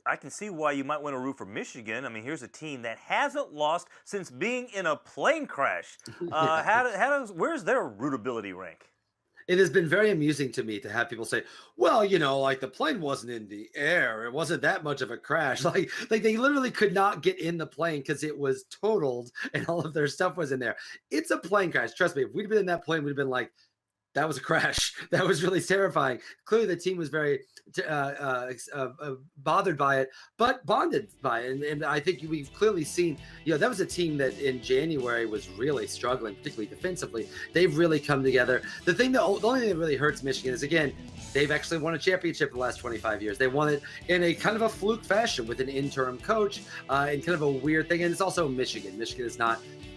I can see why you might want to root for Michigan. I mean, here's a team that hasn't lost since being in a plane crash. Yeah. Where's their rootability rank? It has been very amusing to me to have people say, "Well, like the plane wasn't in the air. It wasn't that much of a crash." Like they literally could not get in the plane because it was totaled and all of their stuff was in there. It's a plane crash. Trust me, if we'd been in that plane, we'd have been like, that was a crash. That was really terrifying. Clearly, the team was very bothered by it, but bonded by it. And I think we've clearly seen, that was a team that in January was really struggling, particularly defensively. They've really come together. The only thing that really hurts Michigan is, again, they've actually won a championship in the last 25 years. They won it in a kind of a fluke fashion with an interim coach and kind of a weird thing. And it's also Michigan.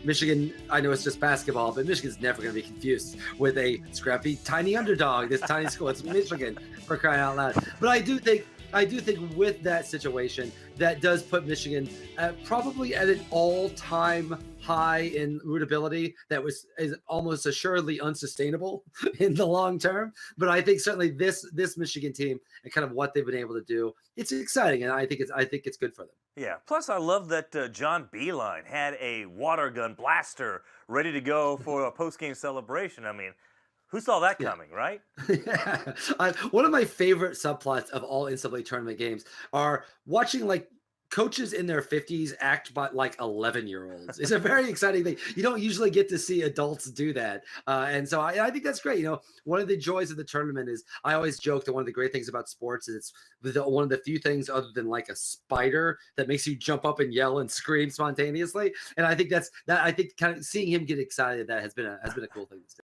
Michigan, I know it's just basketball, but Michigan's never going to be confused with a scrappy, tiny underdog. This tiny school, it's Michigan, for crying out loud. But I do think with that situation, that does put Michigan probably at an all-time high in rootability that is almost assuredly unsustainable in the long term. But I think certainly this Michigan team and kind of what they've been able to do, it's exciting, and I think it's good for them. Yeah. Plus, I love that John Beeline had a water gun blaster ready to go for a post-game celebration. I mean, who saw that Yeah. coming, right? Yeah. One of my favorite subplots of all NCAA tournament games are watching like coaches in their 50s act like 11-year-olds. It's a very exciting thing. You don't usually get to see adults do that. And so I think that's great. One of the joys of the tournament is I always joke that one of the great things about sports is it's one of the few things other than like a spider that makes you jump up and yell and scream spontaneously. And I think I think kind of seeing him get excited, that has been a cool thing to see.